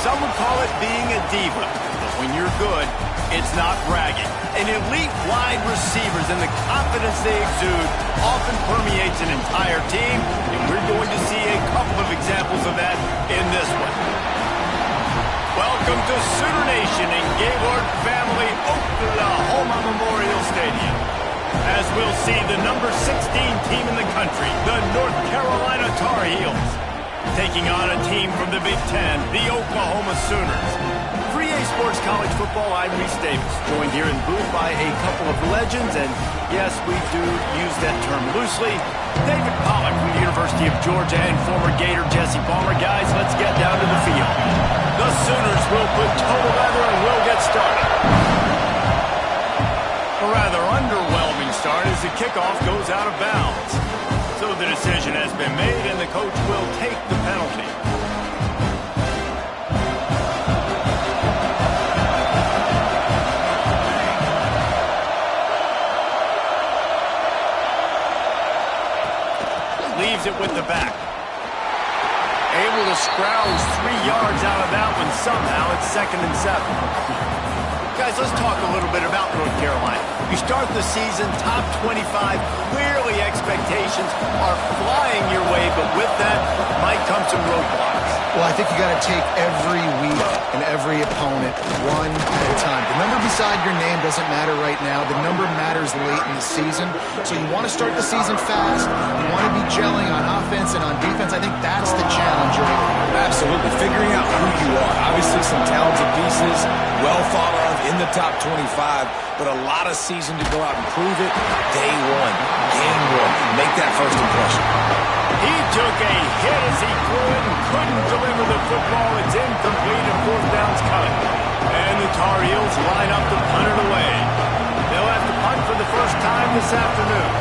some would call it being a diva. But when you're good, it's not bragging. And elite wide receivers and the confidence they exude often permeates an entire team, and we're going to see a couple of examples of that in this one. Welcome to Sooner Nation in Gaylord Family Oklahoma Memorial Stadium. As we'll see the number 16 team in the country, the North Carolina Tar Heels, taking on a team from the Big Ten, the Oklahoma Sooners. For EA Sports College Football, I'm Reese Davis, joined here in booth by a couple of legends, and yes, we do use that term loosely. David Pollack from the University of Georgia and former Gator Jesse Palmer. Guys, let's get down to the field. The Sooners will put total leather and we'll get started. A rather underwhelming start as the kickoff goes out of bounds. So the decision has been made and the coach will take the penalty. Leaves it with the back. Able to scrounge 3 yards out of that one somehow. It's 2nd and 7. Guys, let's talk a little bit about North Carolina. You start the season top 25. Clearly expectations are flying your way, but with that might come some roadblocks. Well, I think you got to take every week and every opponent one at a time. The number beside your name doesn't matter right now. The number matters late in the season. So you want to start the season fast. You want to be gelling on offense and on defense. I think that's the challenge early. Absolutely. Figuring out who you are. Obviously some talented pieces, well thought of in the top 25, but a lot of season to go out and prove it. Day one, game one. Make that first impression. He took a hit as he threw it and couldn't deliver the football. It's incomplete and 4th down's coming. And the Tar Heels line up to punt it away. They'll have to punt for the first time this afternoon.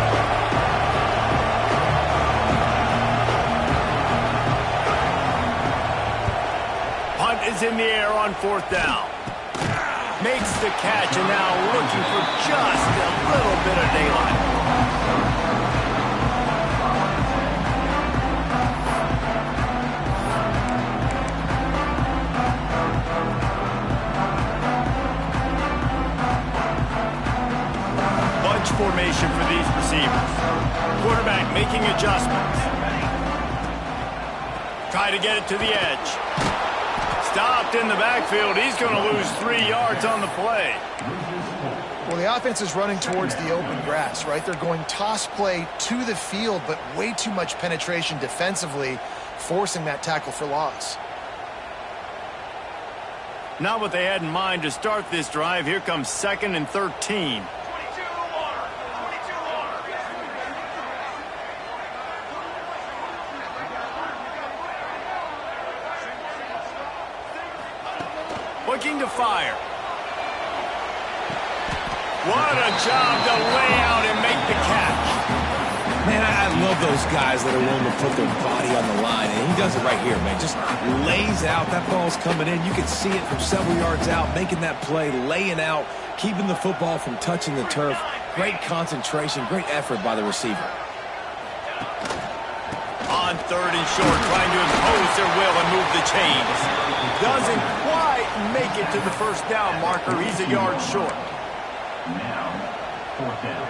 Punt is in the air on 4th down. Makes the catch and now looking for just a little bit of daylight. Formation for these receivers. Quarterback making adjustments. Try to get it to the edge. Stopped in the backfield. He's going to lose 3 yards on the play. Well, the offense is running towards the open grass, right? They're going toss play to the field, but way too much penetration defensively, forcing that tackle for loss. Not what they had in mind to start this drive. Here comes 2nd and 13. Looking to fire. What a job to lay out and make the catch. Man, I love those guys that are willing to put their body on the line, and he does it right here, man. Just lays out. That ball's coming in. You can see it from several yards out, making that play, laying out, keeping the football from touching the turf. Great concentration, great effort by the receiver. On 3rd and short, trying to impose their will and move the chains. Doesn't quite make it to the 1st down marker. He's a yard short. Now, 4th down.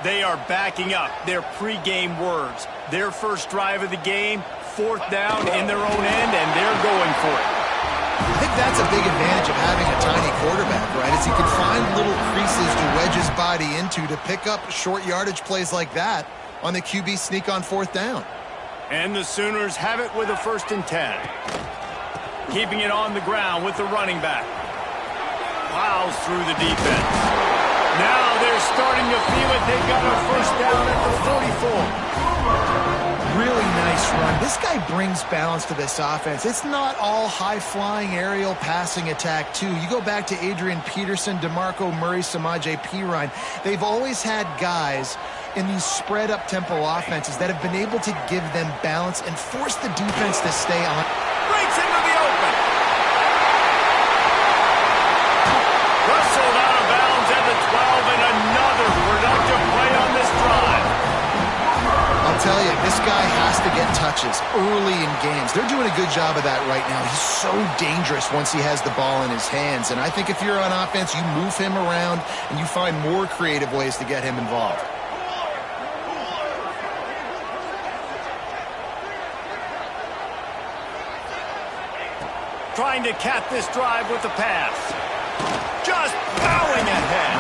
They are backing up their pregame words. Their first drive of the game, 4th down in their own end, and they're going for it. I think that's a big advantage of having a tiny quarterback, right? Is he can find little creases to wedge his body into to pick up short yardage plays like that on the QB sneak on 4th down. And the Sooners have it with a 1st and 10. Keeping it on the ground with the running back. Plows through the defense. Now they're starting to feel it. They've got a 1st down at the 44. Really nice run. This guy brings balance to this offense. It's not all high-flying aerial passing attack, too. You go back to Adrian Peterson, DeMarco Murray, Samaje Perine. They've always had guys in these spread-up tempo offenses that have been able to give them balance and force the defense to stay on. Breaks into the open. Rustled out of bounds at the 12 and a to get touches early in games. They're doing a good job of that right now. He's so dangerous once he has the ball in his hands. And I think if you're on offense, you move him around and you find more creative ways to get him involved. Trying to cap this drive with the pass. Just bowing ahead.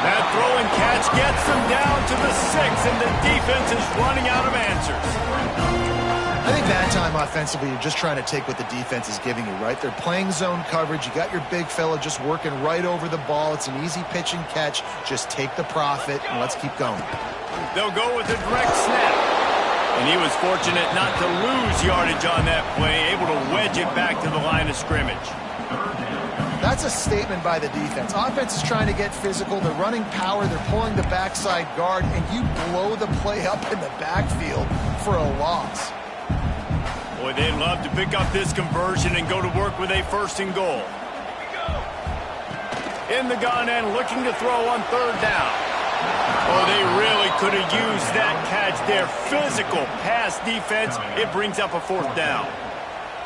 That throw and catch gets them down to the 6, and the defense is running out of answers. I think that time offensively, you're just trying to take what the defense is giving you, right? They're playing zone coverage. You got your big fella just working right over the ball. It's an easy pitch and catch. Just take the profit, and let's keep going. They'll go with a direct snap. And he was fortunate not to lose yardage on that play, able to wedge it back to the line of scrimmage. That's a statement by the defense. Offense is trying to get physical. They're running power. They're pulling the backside guard, and you blow the play up in the backfield for a loss. Boy, they'd love to pick up this conversion and go to work with a 1st and goal. In the gun and looking to throw on 3rd down. Oh, they really could have used that catch there. Physical pass defense. It brings up a 4th down.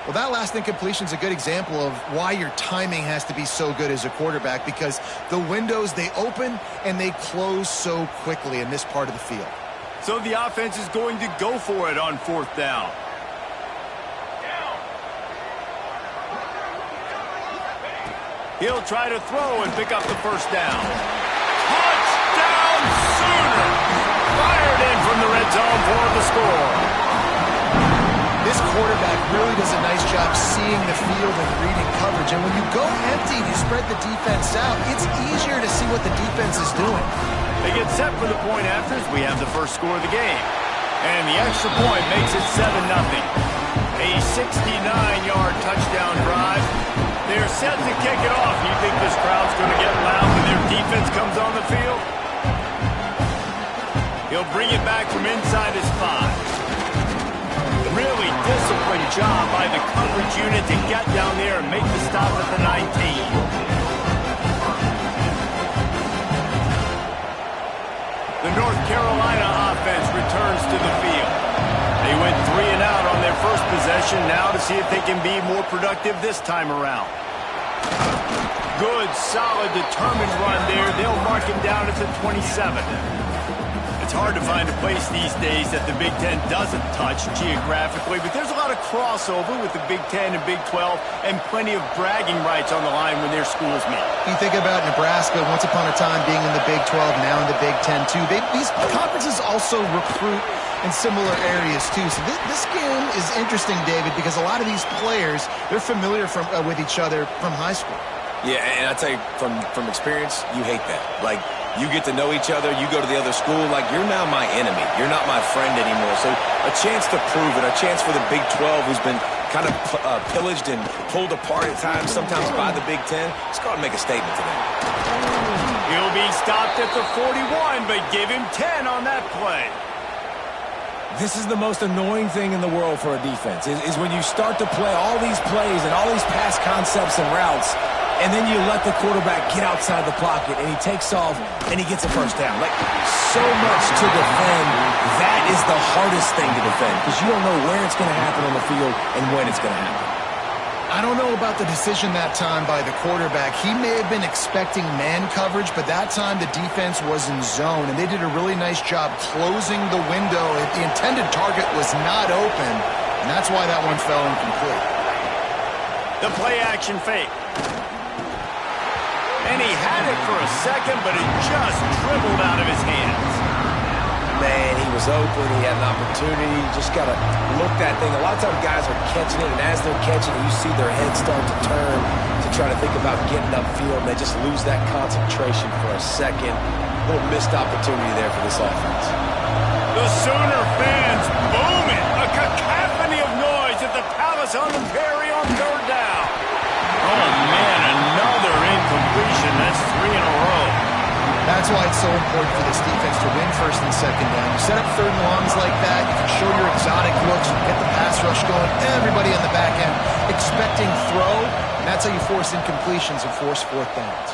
Well, that last incompletion is a good example of why your timing has to be so good as a quarterback, because the windows, they open and they close so quickly in this part of the field. So the offense is going to go for it on 4th down. He'll try to throw and pick up the 1st down. Touchdown Sooner! Fired in from the red zone for the score. This quarterback really does a nice job seeing the field and reading coverage. And when you go empty, you spread the defense out, it's easier to see what the defense is doing. They get set for the point after as we have the first score of the game. And the extra point makes it 7-0. A 69-yard touchdown drive. They're set to kick it off. You think this crowd's going to get loud when their defense comes on the field? He'll bring it back from inside his 5. Really disciplined job by the coverage unit to get down there and make the stop at the 19. The North Carolina offense returns to the field. They went 3 and out on their first possession, now to see if they can be more productive this time around. Good, solid, determined run there. They'll mark him down at the 27. It's hard to find a place these days that the Big Ten doesn't touch geographically, but there's a lot of crossover with the Big Ten and Big 12 and plenty of bragging rights on the line when their schools meet. You think about Nebraska, once upon a time being in the Big 12, now in the Big 10 too. These conferences also recruit in similar areas too. So this game is interesting, David, because a lot of these players, they're familiar with each other from high school. Yeah, and I tell you, from experience, you hate that. Like, you get to know each other, you go to the other school, like, you're now my enemy. You're not my friend anymore. So a chance to prove it, a chance for the Big 12, who's been kind of pillaged and pulled apart at times, sometimes by the Big 10. It's got to make a statement today. He'll be stopped at the 41, but give him 10 on that play. This is the most annoying thing in the world for a defense, is when you start to play all these plays and all these pass concepts and routes, and then you let the quarterback get outside the pocket, and he takes off, and he gets a 1st down. Like, so much to defend. That is the hardest thing to defend, because you don't know where it's going to happen on the field and when it's going to happen. I don't know about the decision that time by the quarterback. He may have been expecting man coverage, but that time the defense was in zone, and they did a really nice job closing the window. The intended target was not open, and that's why that one fell incomplete. The play action fake. And he had it for a second, but it just dribbled out of his hands. Man, he was open. He had an opportunity. You just got to look that thing. A lot of times guys are catching it, and as they're catching it, you see their heads start to turn to try to think about getting upfield, and they just lose that concentration for a second. A little missed opportunity there for this offense. The Sooner fans booming. A cacophony of noise at the Palace on the Prairie on 3rd down. Oh, man, another incompletion. That's 3 in a row. That's why it's so important for this defense to win 1st and 2nd down. You set up 3rd and longs like that, you can show your exotic looks, you get the pass rush going, everybody on the back end expecting throw, and that's how you force incompletions and force 4th downs.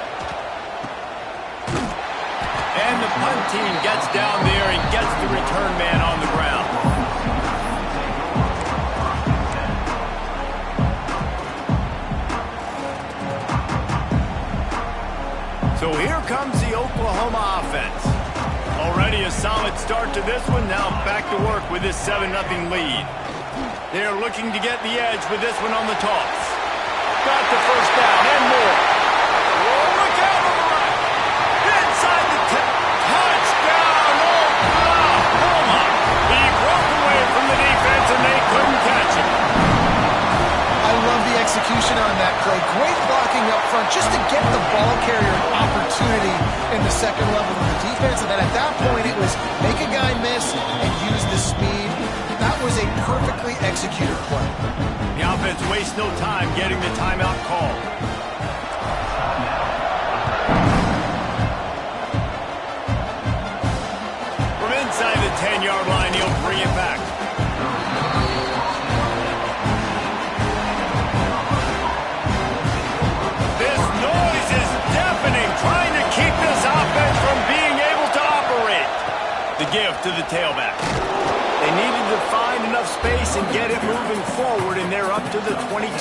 And the punt team gets down there and gets the return man on the ground. So here comes the Oklahoma offense. Already a solid start to this one. Now back to work with this 7-0 lead. They're looking to get the edge with this one on the toss. Got the first down and more. Oh, look out on the right. Inside the 10. Touchdown, Oklahoma. He broke away from the defense and they couldn't catch him. I love the execution on that play. Great blocking up front just to get the ball carrier an opportunity in the second level of the defense. And then at that point, it was make a guy miss and use the speed. That was a perfectly executed play. The offense wastes no time getting the timeout call. From inside the 10-yard line, he'll bring it back. Trying to keep this offense from being able to operate. The give to the tailback. They needed to find enough space and get it moving forward, and they're up to the 22.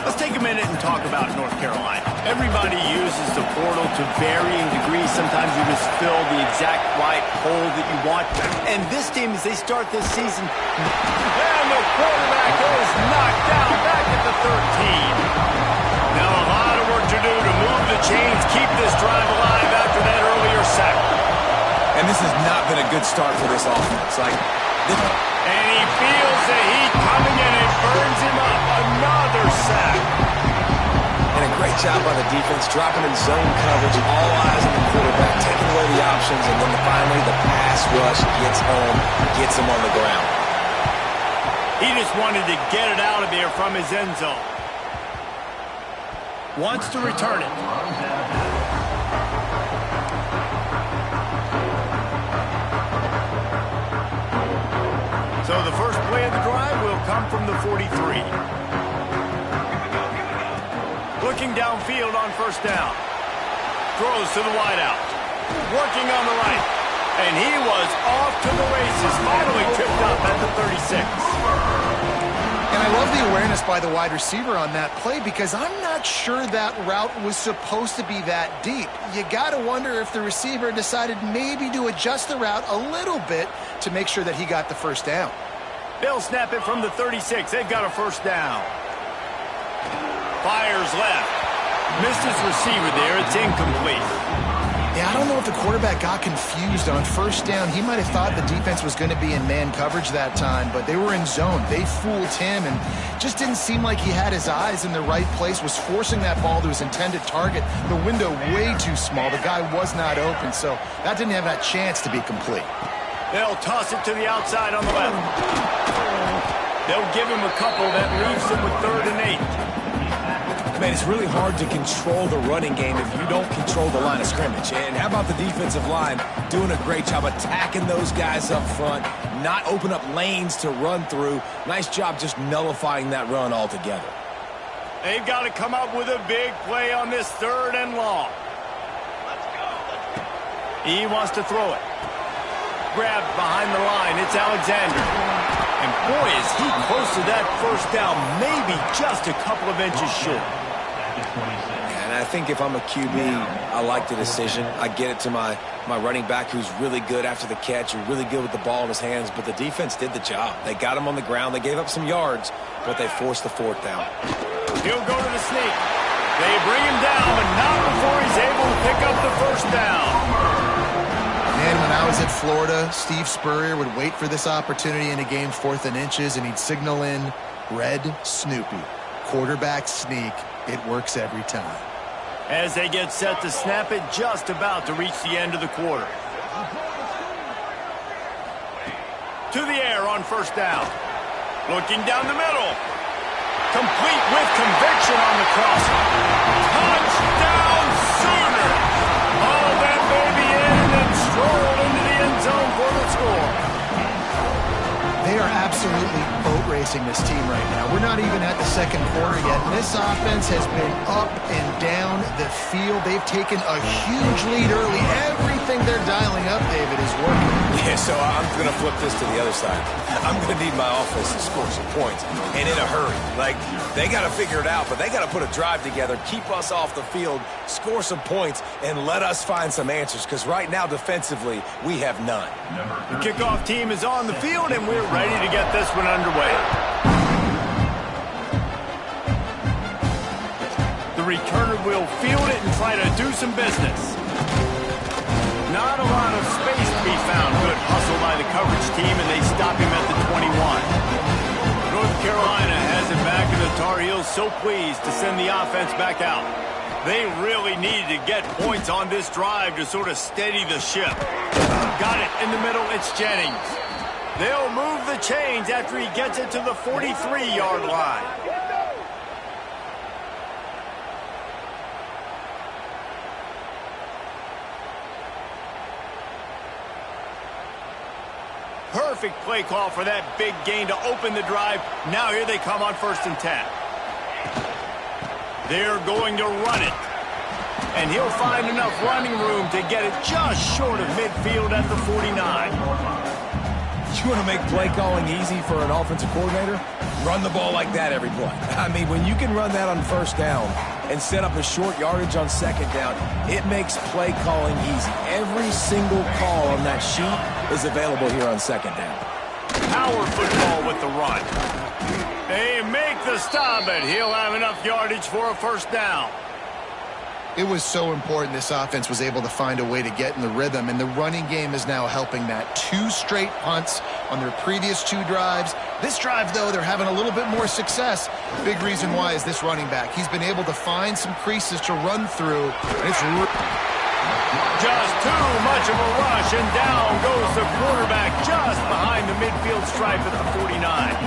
Let's take a minute and talk about North Carolina. Everybody uses the portal to varying degrees. Sometimes you just fill the exact right hole that you want. And this team, as they start this season, and the quarterback is knocked down back at the 13. Now a lot of work to do to move the chains, keep this drive alive after that earlier sack. And this has not been a good start for this offense. And he feels the heat coming and it burns him up. Another sack. And a great job by the defense, dropping in zone coverage, all eyes on the quarterback, taking away the options, and then finally the pass rush gets home, gets him on the ground. He just wanted to get it out of there from his end zone. Wants to return it. So the first play of the drive will come from the 43. Looking downfield on first down. Throws to the wideout. Working on the right. And he was off to the races. Finally tripped up at the 36. And I love the awareness by the wide receiver on that play because I'm not sure that route was supposed to be that deep. You got to wonder if the receiver decided maybe to adjust the route a little bit to make sure that he got the first down. They'll snap it from the 36. They've got a first down. Fires left. Missed his receiver there. It's incomplete. Yeah, I don't know if the quarterback got confused on first down. He might have thought the defense was going to be in man coverage that time, but they were in zone. They fooled him and just didn't seem like he had his eyes in the right place, was forcing that ball to his intended target. The window way too small. The guy was not open, so that didn't have that chance to be complete. They'll toss it to the outside on the left. They'll give him a couple that leaves him with 3rd and 8. Man, it's really hard to control the running game if you don't control the line of scrimmage. And how about the defensive line doing a great job attacking those guys up front, not open up lanes to run through. Nice job just nullifying that run altogether. They've got to come up with a big play on this 3rd and long. He wants to throw it. Grabbed behind the line. It's Alexander. And boy, is he close to that first down, maybe just a couple of inches short. And I think if I'm a QB, I like the decision. I get it to my running back who's really good after the catch, who's really good with the ball in his hands, but the defense did the job. They got him on the ground. They gave up some yards, but they forced the 4th down. He'll go to the sneak. They bring him down, but not before he's able to pick up the first down. Man, when I was at Florida, Steve Spurrier would wait for this opportunity in a game 4th and inches, and he'd signal in red Snoopy. Quarterback sneak. It works every time. As they get set to snap it, just about to reach the end of the quarter. To the air on first down. Looking down the middle. Complete with conviction on the crossing. Touchdown Sooners! All that baby in and stroll into the end zone for the score. They are absolutely boat racing this team right now. We're not even at the second quarter yet. And this offense has been up and down the field. They've taken a huge lead early. Everything they're dialing up, David, is working. Yeah, so I'm going to flip this to the other side. I'm going to need my offense to score some points, and in a hurry. Like, they got to figure it out, but they got to put a drive together, keep us off the field, score some points, and let us find some answers, because right now, defensively, we have none. The kickoff team is on the field, and we're ready to get this one underway. The returner will field it and try to do some business. Not a lot of space to be found. Good hustle by the coverage team, and they stop him at the 21. North Carolina has it back, and the Tar Heels so pleased to send the offense back out. They really needed to get points on this drive to sort of steady the ship. Got it in the middle. It's Jennings. They'll move the chains after he gets it to the 43-yard line. Perfect play call for that big gain to open the drive. Now here they come on 1st and 10. They're going to run it. And he'll find enough running room to get it just short of midfield at the 49. You want to make play calling easy for an offensive coordinator? Run the ball like that every play. I mean, when you can run that on 1st down and set up a short yardage on 2nd down, it makes play calling easy. Every single call on that sheet is available here on 2nd down. Power football with the run. They make the stop, and he'll have enough yardage for a 1st down. It was so important this offense was able to find a way to get in the rhythm, and the running game is now helping that. 2 straight punts on their previous 2 drives. This drive, though, they're having a little bit more success. Big reason why is this running back. He's been able to find some creases to run through, and it's just too much of a rush, and down goes the quarterback just behind the midfield stripe at the 49.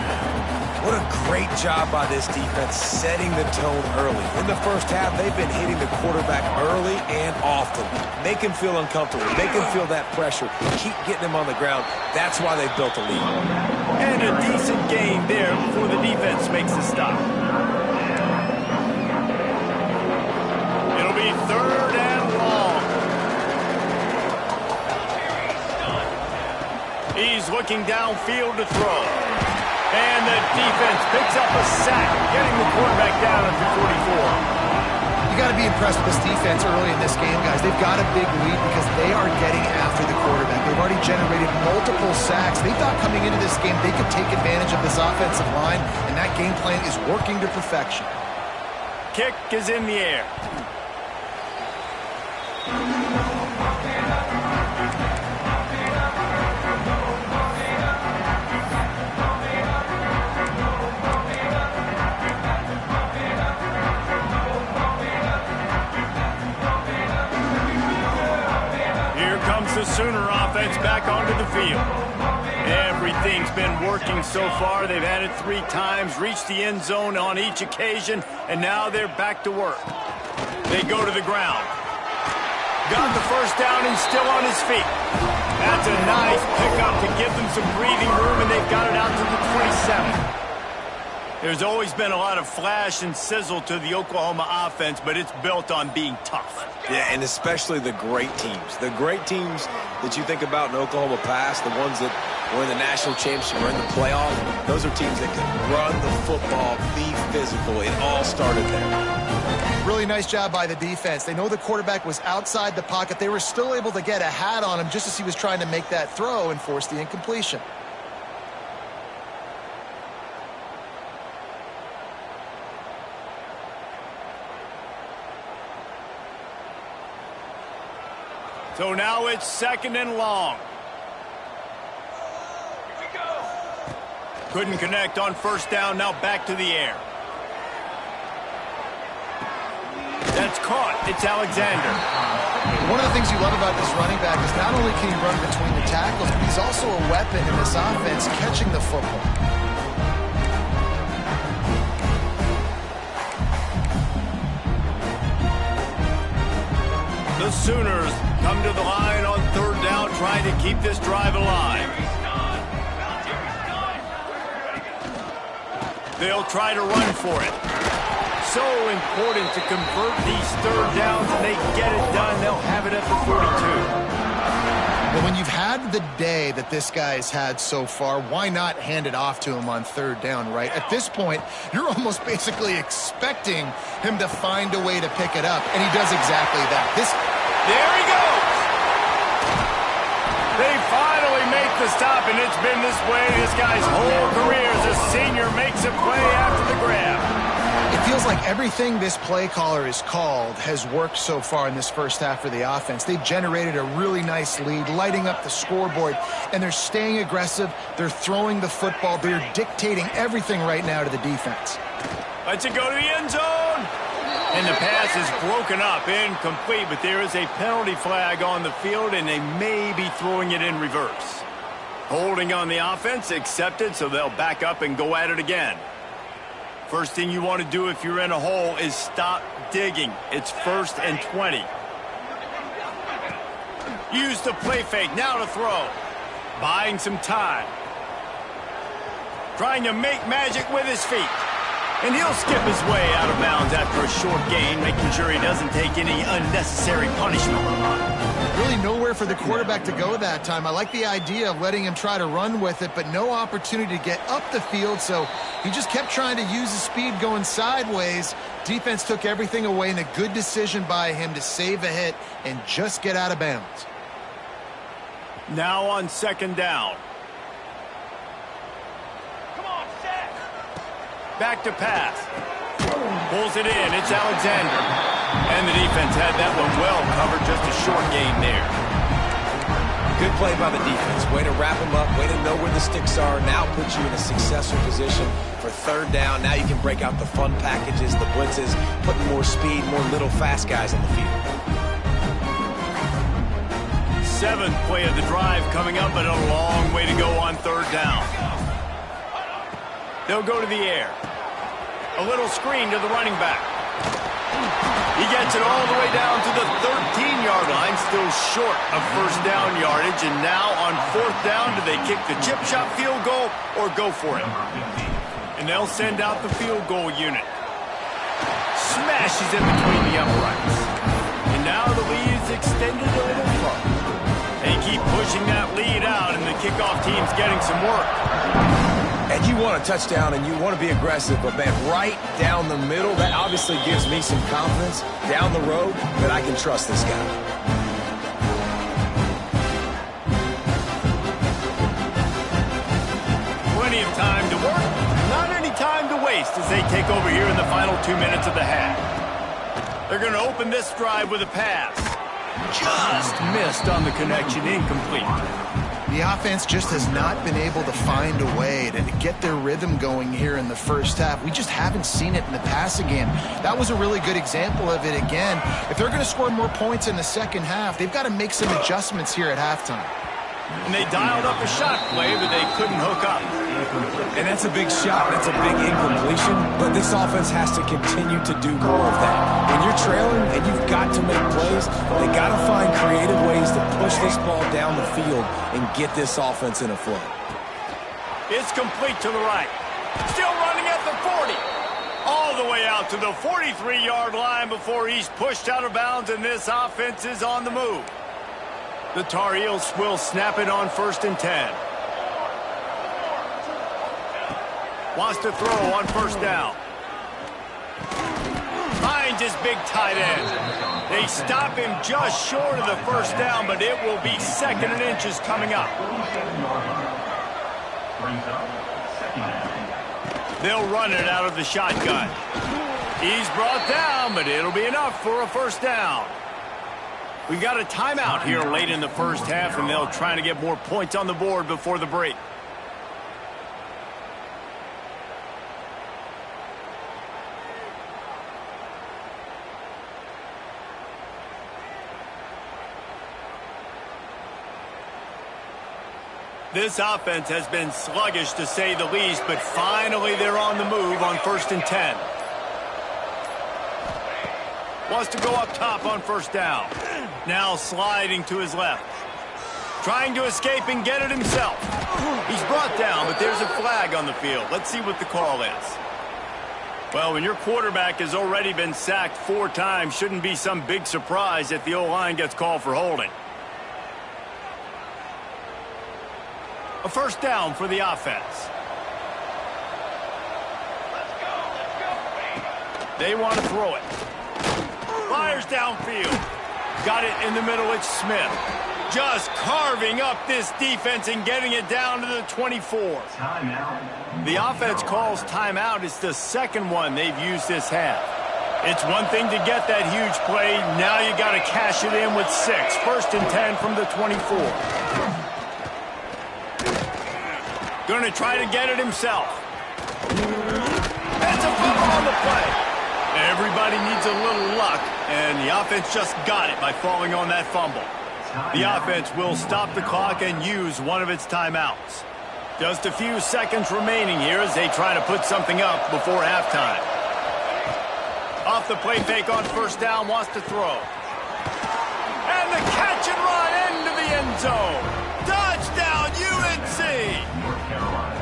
What a great job by this defense setting the tone early. In the 1st half, they've been hitting the quarterback early and often. Make him feel uncomfortable. Make him feel that pressure. Keep getting him on the ground. That's why they've built a lead. And a decent gain there before the defense makes the stop. It'll be 3rd and long. He's looking downfield to throw. And the defense picks up a sack, getting the quarterback down at the 44. You got to be impressed with this defense early in this game, guys. They've got a big lead because they are getting after the quarterback. They've already generated multiple sacks. They thought coming into this game they could take advantage of this offensive line, and that game plan is working to perfection. Kick is in the air. The Sooner offense back onto the field. Everything's been working so far. They've had it 3 times, reached the end zone on each occasion, and now they're back to work. They go to the ground. Got the 1st down and still on his feet. That's a nice pickup to give them some breathing room, and they've got it out to the 27. There's always been a lot of flash and sizzle to the Oklahoma offense, but it's built on being tough. Yeah, and especially the great teams. The great teams that you think about in Oklahoma past, the ones that were in the national championship or in the playoff, those are teams that can run the football, be physical. It all started there. Really nice job by the defense. They know the quarterback was outside the pocket. They were still able to get a hat on him just as he was trying to make that throw and force the incompletion. So now it's 2nd and long. Couldn't connect on 1st down. Now back to the air. That's caught. It's Alexander. One of the things you love about this running back is not only can he run between the tackles, but he's also a weapon in this offense catching the football. The Sooners come to the line on 3rd down, trying to keep this drive alive. They'll try to run for it. So important to convert these 3rd downs, and they get it done. They'll have it at the 42. Well, when you've had of the day that this guy's had so far, why not hand it off to him on third down, right? At this point, you're almost basically expecting him to find a way to pick it up, and he does exactly that. There he goes! They finally make the stop, and it's been this way this guy's whole career as a senior makes a play after the grab. It feels like everything this play caller has called has worked so far in this first half for the offense. They've generated a really nice lead, lighting up the scoreboard, and they're staying aggressive. They're throwing the football. They're dictating everything right now to the defense. Lets it go to the end zone. And the pass is broken up, incomplete, but there is a penalty flag on the field, and they may be throwing it in reverse. Holding on the offense, accepted, so they'll back up and go at it again. First thing you want to do if you're in a hole is stop digging. It's 1st and 20. Use the play fake, now to throw. Buying some time. Trying to make magic with his feet. And he'll skip his way out of bounds after a short gain, making sure he doesn't take any unnecessary punishment. Really nowhere for the quarterback to go that time. I like the idea of letting him try to run with it, but no opportunity to get up the field, so he just kept trying to use his speed going sideways. Defense took everything away, and a good decision by him to save a hit and just get out of bounds. Now on 2nd down. Back to pass. Pulls it in. It's Alexander. And the defense had that one well covered. Just a short gain there. Good play by the defense. Way to wrap them up. Way to know where the sticks are. Now put you in a successful position for 3rd down. Now you can break out the fun packages, the blitzes, putting more speed, more little fast guys on the field. 7th play of the drive coming up, but a long way to go on 3rd down. They'll go to the air. A little screen to the running back. He gets it all the way down to the 13-yard line, still short of 1st down yardage. And now on 4th down, do they kick the chip shot field goal or go for it? And they'll send out the field goal unit. Smashes in between the uprights. And now the lead is extended a little further. They keep pushing that lead out, and the kickoff team's getting some work. And you want a touchdown, and you want to be aggressive, but, man, right down the middle, that obviously gives me some confidence down the road that I can trust this guy. Plenty of time to work, not any time to waste as they take over here in the final 2 minutes of the half. They're going to open this drive with a pass. Just missed on the connection, incomplete. The offense just has not been able to find a way to get their rhythm going here in the first half. We just haven't seen it in the passing game. That was a really good example of it again. If they're going to score more points in the second half, they've got to make some adjustments here at halftime. And they dialed up a shot play, but they couldn't hook up. And that's a big shot. That's a big incompletion. But this offense has to continue to do more of that. When you're trailing and you've got to make plays, they got to find creative ways to push this ball down the field and get this offense in a flow. It's complete to the right. Still running at the 40. All the way out to the 43-yard line before he's pushed out of bounds, and this offense is on the move. The Tar Heels will snap it on 1st and 10. Wants to throw on 1st down. Finds his big tight end. They stop him just short of the 1st down, but it will be 2nd and inches coming up. They'll run it out of the shotgun. He's brought down, but it'll be enough for a 1st down. We've got a timeout here late in the first half, and they'll try to get more points on the board before the break. This offense has been sluggish to say the least, but finally they're on the move on 1st and 10. Wants to go up top on 1st down. Now sliding to his left. Trying to escape and get it himself. He's brought down, but there's a flag on the field. Let's see what the call is. Well, when your quarterback has already been sacked 4 times, shouldn't be some big surprise if the O-line gets called for holding. A first down for the offense. They want to throw it. Fires downfield. Got it in the middle. It's Smith. Just carving up this defense and getting it down to the 24. Timeout. The offense calls timeout. It's the second one they've used this half. It's one thing to get that huge play. Now you got to cash it in with 6. First and 10 from the 24. Going to try to get it himself. That's a fumble on the play. Everybody needs a little luck, and the offense just got it by falling on that fumble. The offense will stop the clock and use one of its timeouts. Just a few seconds remaining here as they try to put something up before halftime. Off the play fake on first down, wants to throw. And the catch and run into the end zone. Touchdown, UNC! North Carolina.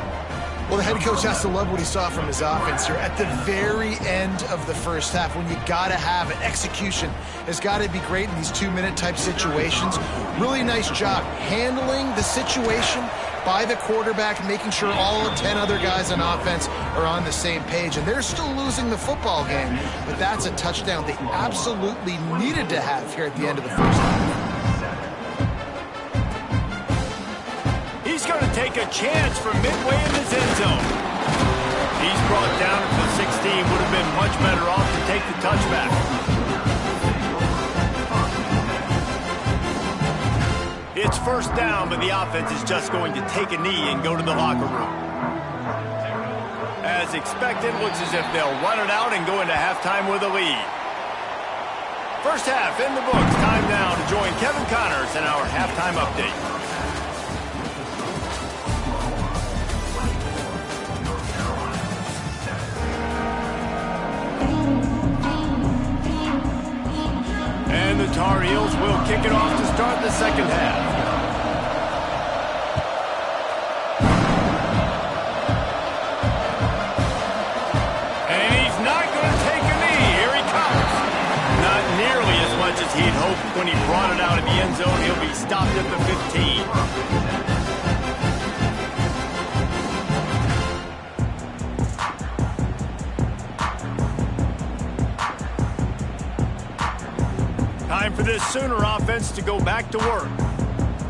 Well, the head coach has to love what he saw from his offense here at the very end of the first half when you got to have it. Execution has got to be great in these 2-minute type situations. Really nice job handling the situation by the quarterback, making sure all 10 other guys on offense are on the same page. And they're still losing the football game, but that's a touchdown they absolutely needed to have here at the end of the first half. He's going to take a chance from midway in his end zone. He's brought down at the 16. Would have been much better off to take the touchback. It's first down, but the offense is just going to take a knee and go to the locker room. As expected, looks as if they'll run it out and go into halftime with a lead. First half in the books. Time now to join Kevin Connors in our halftime update. And the Tar Heels will kick it off to start the second half. And he's not going to take a knee. Here he comes. Not nearly as much as he'd hoped when he brought it out of the end zone. He'll be stopped at the 15. Time for this Sooner offense to go back to work.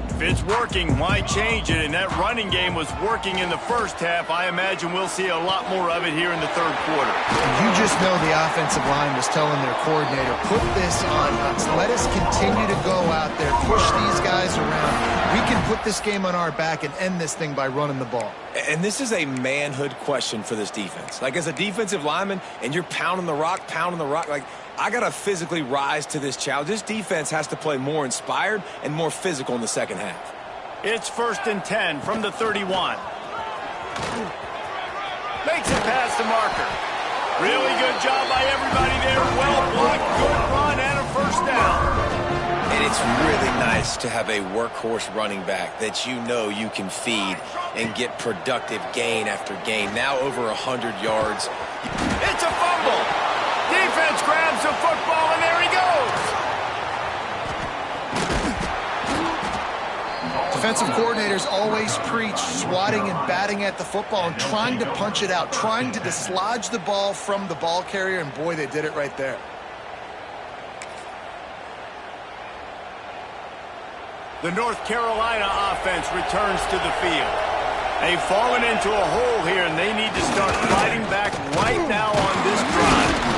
If it's working, why change it? And that running game was working in the first half. I imagine we'll see a lot more of it here in the third quarter. You just know the offensive line was telling their coordinator, put this on us. Let us continue to go out there, push these guys around. We can put this game on our back and end this thing by running the ball. And this is a manhood question for this defense. Like, as a defensive lineman, and you're pounding the rock, like, I got to physically rise to this challenge. This defense has to play more inspired and more physical in the second half. It's first and 10 from the 31. Makes it past the marker. Really good job by everybody there. Well blocked, good run, and a first down. And it's really nice to have a workhorse running back that you know you can feed and get productive gain after gain. Now over 100 yards. It's a fumble. Defense grabs the football, and there he goes. Defensive coordinators always preach swatting and batting at the football and trying to punch it out, trying to dislodge the ball from the ball carrier, and boy, they did it right there. The North Carolina offense returns to the field. They've fallen into a hole here, and they need to start fighting back right now on this drive.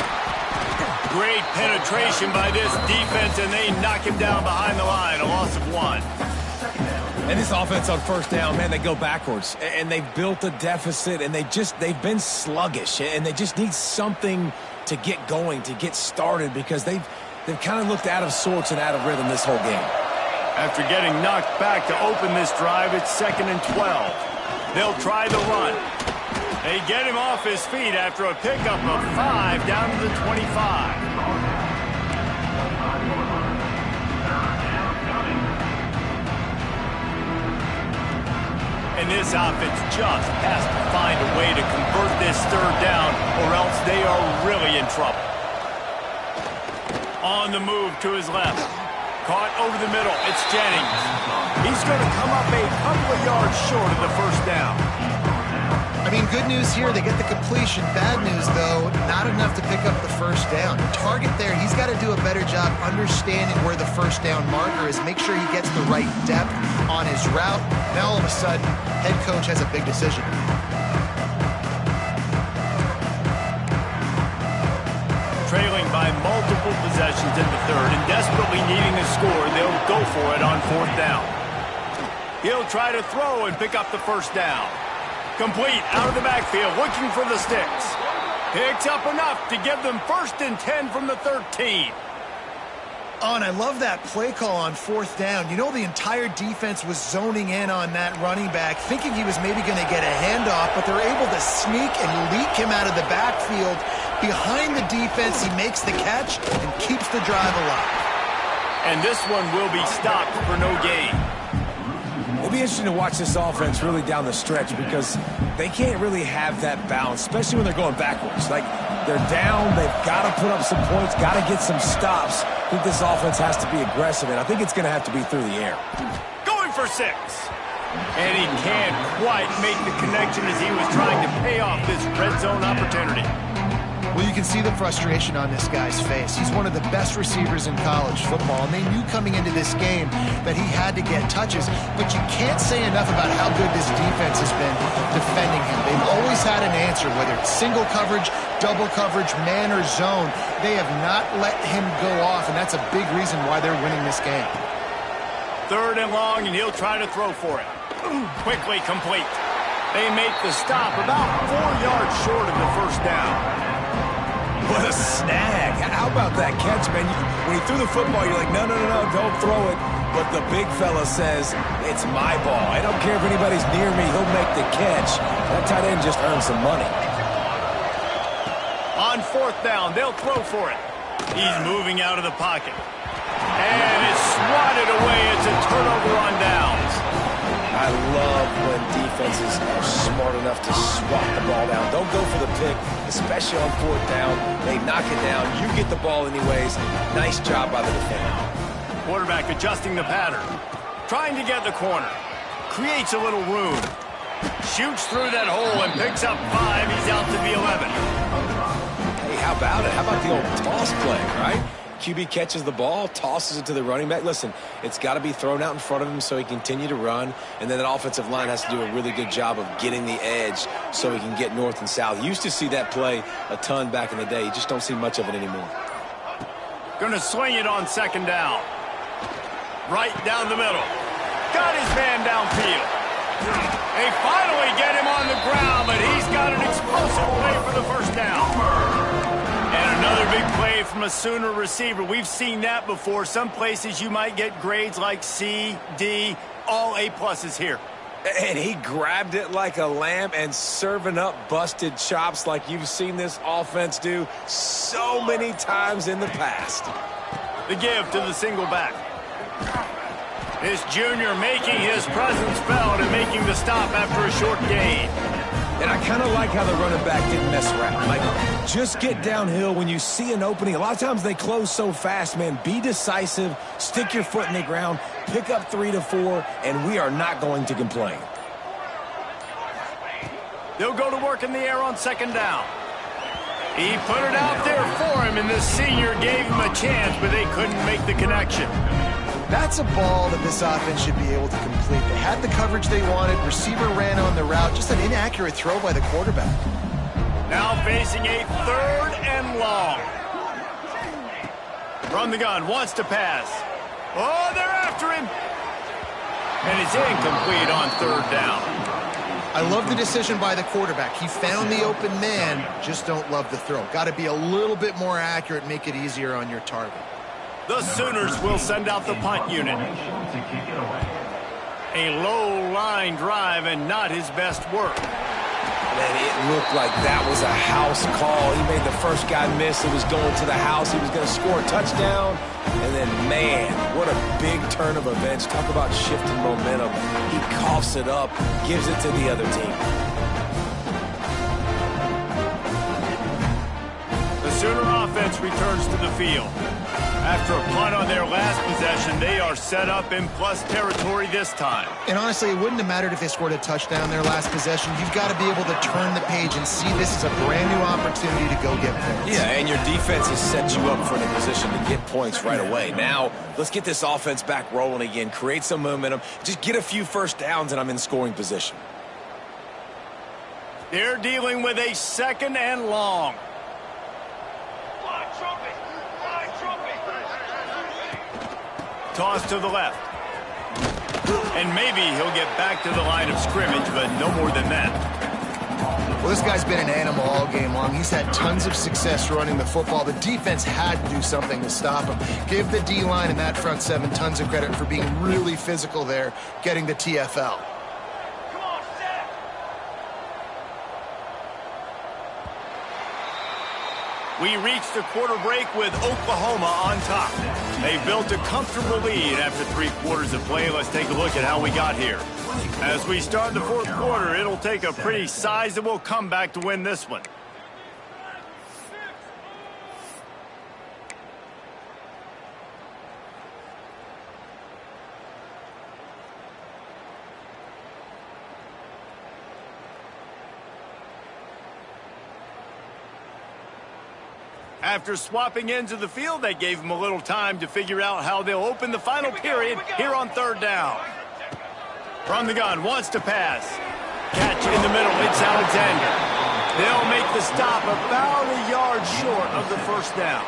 Great penetration by this defense, and they knock him down behind the line, a loss of 1. And this offense on first down, man, they go backwards. And they've built a deficit, and they've been sluggish. And they just need something to get going, to get started, because they've kind of looked out of sorts and out of rhythm this whole game. After getting knocked back to open this drive, it's second and 12. They'll try the run. They get him off his feet after a pickup of 5 down to the 25. And this offense just has to find a way to convert this third down, or else they are really in trouble. On the move to his left. Caught over the middle. It's Jennings. He's going to come up a couple of yards short of the first down. I mean, good news here, they get the completion. Bad news, though, not enough to pick up the first down. The target there, he's got to do a better job understanding where the first down marker is, make sure he gets the right depth on his route. Now, all of a sudden, head coach has a big decision. Trailing by multiple possessions in the third and desperately needing a score, they'll go for it on fourth down. He'll try to throw and pick up the first down. Complete out of the backfield, looking for the sticks. Picks up enough to give them 1st and 10 from the 13. Oh, and I love that play call on fourth down. You know, the entire defense was zoning in on that running back, thinking he was maybe going to get a handoff, but they're able to sneak and leak him out of the backfield. Behind the defense, he makes the catch and keeps the drive alive. And this one will be stopped for no gain. It'll be interesting to watch this offense really down the stretch because they can't really have that balance, especially when they're going backwards. Like, they're down, they've got to put up some points, got to get some stops. I think this offense has to be aggressive, and I think it's going to have to be through the air. Going for 6. And he can't quite make the connection as he was trying to pay off this red zone opportunity. Well, you can see the frustration on this guy's face. He's one of the best receivers in college football, and they knew coming into this game that he had to get touches, but you can't say enough about how good this defense has been defending him. They've always had an answer, whether it's single coverage, double coverage, man or zone. They have not let him go off, and that's a big reason why they're winning this game. 3rd and long, and he'll try to throw for it. Quickly complete. They make the stop about 4 yards short of the first down. What a snag. How about that catch, man? When he threw the football, you're like, no, don't throw it. But the big fella says, it's my ball. I don't care if anybody's near me. He'll make the catch. That tight end just earned some money. On fourth down, they'll throw for it. He's moving out of the pocket. And it's swatted away. It's a turnover on downs. I love when defenses are smart enough to swat the ball down. Don't go for the pick, especially on fourth down. They knock it down. You get the ball anyways. Nice job by the defender. Quarterback adjusting the pattern. Trying to get the corner. Creates a little room. Shoots through that hole and picks up 5. He's out to the 11. Hey, how about it? How about the old toss play, right? QB catches the ball, tosses it to the running back. Listen, it's got to be thrown out in front of him so he can continue to run, and then that offensive line has to do a really good job of getting the edge so he can get north and south. You used to see that play a ton back in the day. You just don't see much of it anymore. Going to swing it on 2nd down. Right down the middle. Got his man downfield. They finally get him on the ground, but he's got an explosive play for the first down. And another big play from a Sooner receiver. We've seen that before. Some places you might get grades like C, D, all A-pluses here. And he grabbed it like a lamb and serving up busted chops like you've seen this offense do so many times in the past. The give to the single back. This junior making his presence felt and making the stop after a short gain. And I kind of like how the running back didn't mess around. Like, just get downhill when you see an opening. A lot of times they close so fast, man. Be decisive, stick your foot in the ground, pick up 3 to 4, and we are not going to complain. They'll go to work in the air on 2nd down. He put it out there for him, and the senior gave him a chance, but they couldn't make the connection. That's a ball that this offense should be able to complete. They had the coverage they wanted. Receiver ran on the route. Just an inaccurate throw by the quarterback. Now facing a 3rd and long. From the gun, wants to pass. Oh, they're after him. And it's incomplete on 3rd down. I love the decision by the quarterback. He found the open man. Just don't love the throw. Got to be a little bit more accurate, make it easier on your target. The Sooners will send out the punt unit. A low line drive and not his best work. Man, it looked like that was a house call. He made the first guy miss. It was going to the house. He was going to score a touchdown. And then, man, what a big turn of events. Talk about shifting momentum. He coughs it up, gives it to the other team. The Sooner offense returns to the field. After a punt on their last possession, they are set up in plus territory this time. And honestly, it wouldn't have mattered if they scored a touchdown their last possession. You've got to be able to turn the page and see this as a brand new opportunity to go get points. Yeah, and your defense has set you up for the position to get points right away. Now, let's get this offense back rolling again, create some momentum, just get a few first downs, and I'm in scoring position. They're dealing with a 2nd and long. Toss to the left. And maybe he'll get back to the line of scrimmage, but no more than that. Well, this guy's been an animal all game long. He's had tons of success running the football. The defense had to do something to stop him. Give the D-line and that front 7 tons of credit for being really physical there, getting the TFL. We reached the quarter break with Oklahoma on top. They built a comfortable lead after 3 quarters of play. Let's take a look at how we got here. As we start the 4th quarter, it'll take a pretty sizable comeback to win this one. After swapping ends of the field, they gave them a little time to figure out how they'll open the final period here on 3rd down. From the gun, wants to pass. Catch in the middle, it's Alexander. They'll make the stop about a yard short of the 1st down.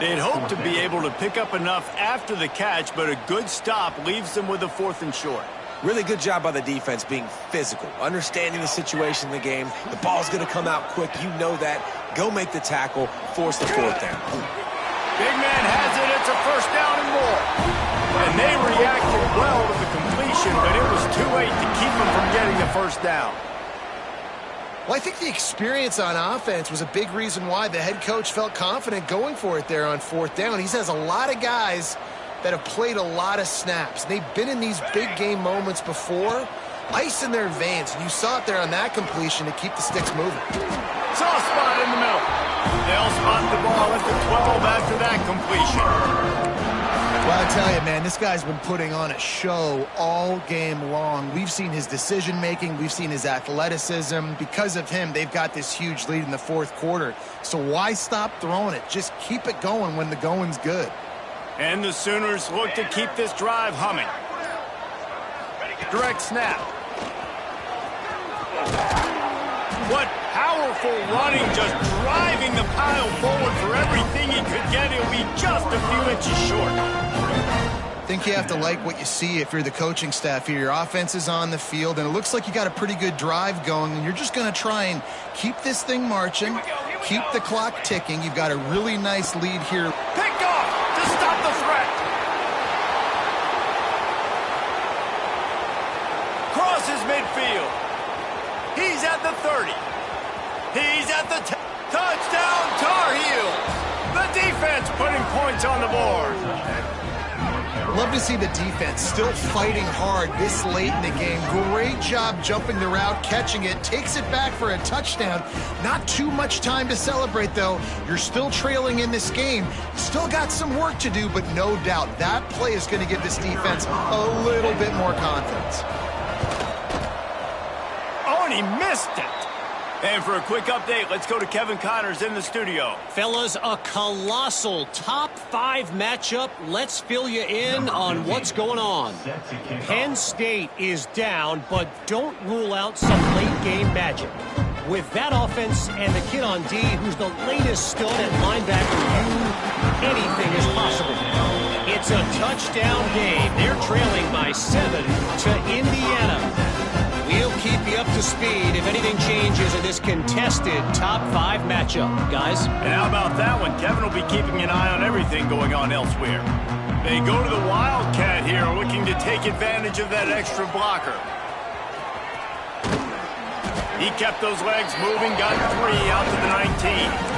They'd hope to be able to pick up enough after the catch, but a good stop leaves them with a 4th and short. Really good job by the defense being physical, understanding the situation in the game. The ball's going to come out quick. You know that. Go make the tackle, force the 4th down. Big man has it. It's a 1st down and more. And they reacted well to the completion, but it was too late to keep them from getting the 1st down. Well, I think the experience on offense was a big reason why the head coach felt confident going for it there on 4th down. He has a lot of guys that have played a lot of snaps. They've been in these big game moments before. Ice in their veins. And you saw it there on that completion to keep the sticks moving. Soft spot in the middle. They'll spot the ball at the 12 after that completion. Well, I tell you, man, this guy's been putting on a show all game long. We've seen his decision-making. We've seen his athleticism. Because of him, they've got this huge lead in the 4th quarter. So why stop throwing it? Just keep it going when the going's good. And the Sooners look to keep this drive humming. Direct snap. What powerful running, just driving the pile forward for everything he could get. He'll be just a few inches short. I think you have to like what you see if you're the coaching staff here. Your offense is on the field, and it looks like you got a pretty good drive going, and you're just going to try and keep this thing marching, keep the clock ticking. You've got a really nice lead here. Picked off to stop the threat. Crosses midfield. He's at the 30. He's at the touchdown Tar Heels. The defense putting points on the board. Love to see the defense still fighting hard this late in the game. Great job jumping the route, catching it, takes it back for a touchdown. Not too much time to celebrate, though. You're still trailing in this game. Still got some work to do, but no doubt that play is going to give this defense a little bit more confidence. Oh, and he missed it. And for a quick update, let's go to Kevin Connors in the studio. Fellas, a colossal top 5 matchup. Let's fill you in on what's going on. Penn State is down, but don't rule out some late game magic. With that offense and the kid on D, who's the latest stud at linebacker, anything is possible. It's a touchdown game. They're trailing by 7 to Indiana. We'll keep you up to speed if anything changes in this contested top 5 matchup, guys. And how about that one? Kevin will be keeping an eye on everything going on elsewhere. They go to the Wildcat here, looking to take advantage of that extra blocker. He kept those legs moving, got 3 out to the 19.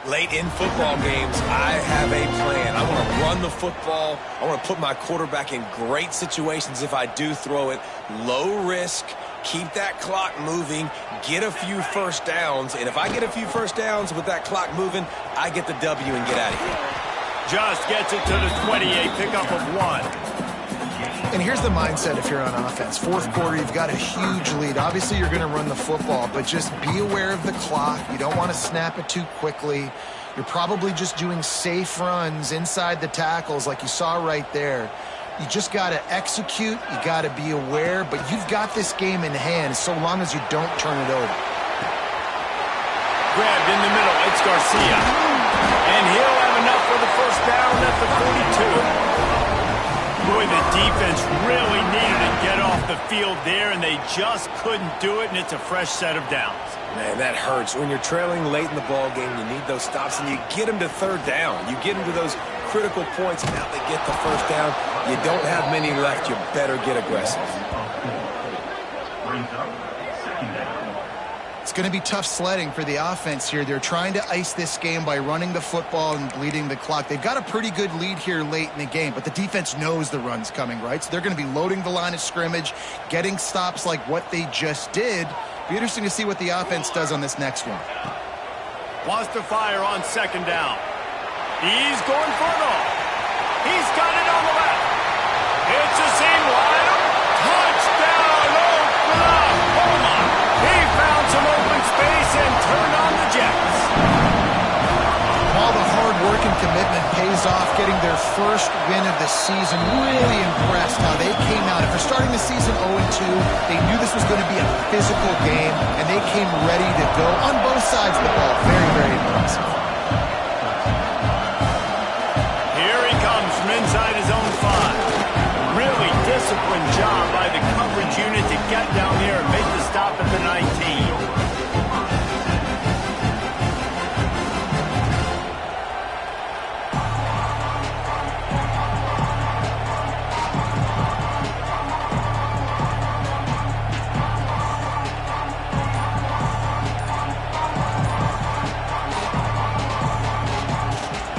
Late in football games, I have a plan. I want to run the football. I want to put my quarterback in great situations if I do throw it. Low risk, keep that clock moving, get a few first downs. And if I get a few first downs with that clock moving, I get the W and get out of here. Just gets it to the 28, pickup of 1. And here's the mindset if you're on offense. Fourth quarter, you've got a huge lead. Obviously, you're going to run the football, but just be aware of the clock. You don't want to snap it too quickly. You're probably just doing safe runs inside the tackles like you saw right there. You just got to execute. You got to be aware, but you've got this game in hand so long as you don't turn it over. Grabbed in the middle. It's Garcia. And he'll have enough for the first down at the 42. Boy, the defense really needed to get off the field there, and they just couldn't do it, and it's a fresh set of downs. Man, that hurts. When you're trailing late in the ball game, you need those stops, and you get them to third down. You get them to those critical points. Now they get the first down. You don't have many left. You better get aggressive. It's going to be tough sledding for the offense here. They're trying to ice this game by running the football and bleeding the clock. They've got a pretty good lead here late in the game, but the defense knows the run's coming, right? So they're going to be loading the line of scrimmage, getting stops like what they just did. Be interesting to see what the offense does on this next one. Wants to fire on second down. He's going for it all. He's got it on the left. It's a seam wide. Touchdown, Oklahoma. He found some open space and turned on the Jets. All the hard work and commitment pays off, getting their first win of the season. Really impressed how they came out. After starting the season 0-2, they knew this was going to be a physical game, and they came ready to go on both sides of the ball. Very, very impressive. Here he comes from inside his own 5. Really disciplined job by the coverage unit to get down here and make the stop at the 19.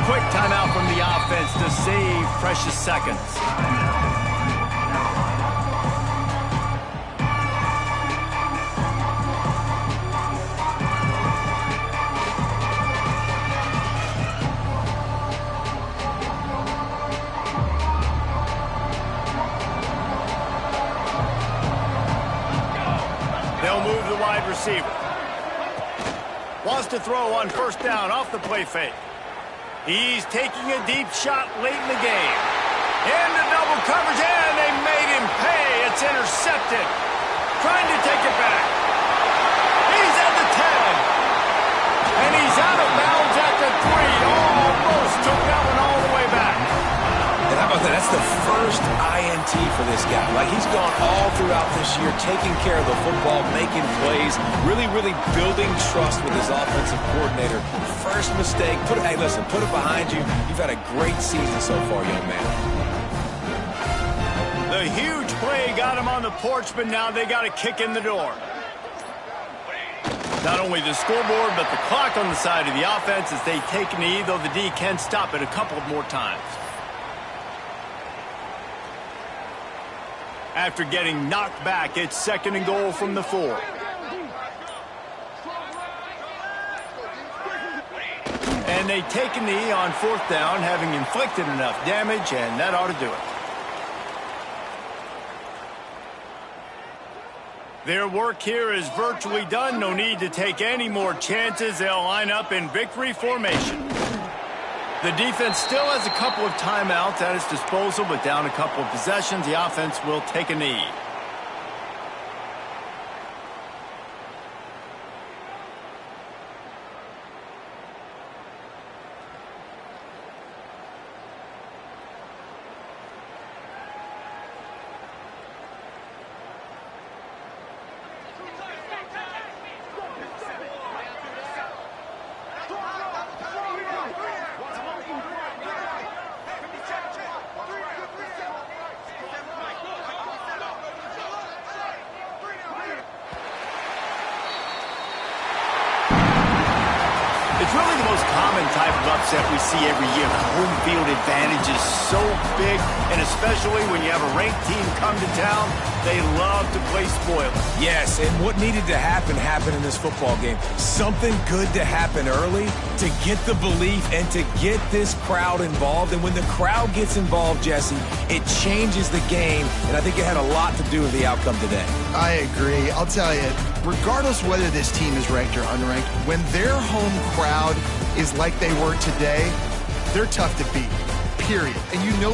Quick timeout from the offense to save precious seconds. They'll move the wide receiver. Wants to throw on first down off the play fake. He's taking a deep shot late in the game. Into double coverage, and they made him pay. It's intercepted. Trying to take it back. He's at the 10. And he's out of bounds at the 3. Almost took that one all the way back. And how about that? That's the first INT for this guy. Like, he's gone all throughout this year, taking care of the football, making plays, really, really building trust with his offensive coordinator. First mistake, hey, listen, put it behind you. You've had a great season so far, young man. The huge play got him on the porch, but now they got a kick in the door. Not only the scoreboard, but the clock on the side of the offense as they take a knee, though the D can stop it a couple of more times. After getting knocked back, it's 2nd and goal from the 4. And they take a knee on 4th down, having inflicted enough damage, and that ought to do it. Their work here is virtually done. No need to take any more chances. They'll line up in victory formation. The defense still has a couple of timeouts at its disposal, but down a couple of possessions, the offense will take a knee. upset we see every year. The home field advantage is so big, and especially when you have a ranked team come to town, they love to play spoiler. Yes, and what needed to happen happened in this football game. Something good to happen early to get the belief and to get this crowd involved. And when the crowd gets involved, Jesse, it changes the game, and I think it had a lot to do with the outcome today. I agree. I'll tell you, regardless whether this team is ranked or unranked, when their home crowd is like they were today, they're tough to beat, period. And you know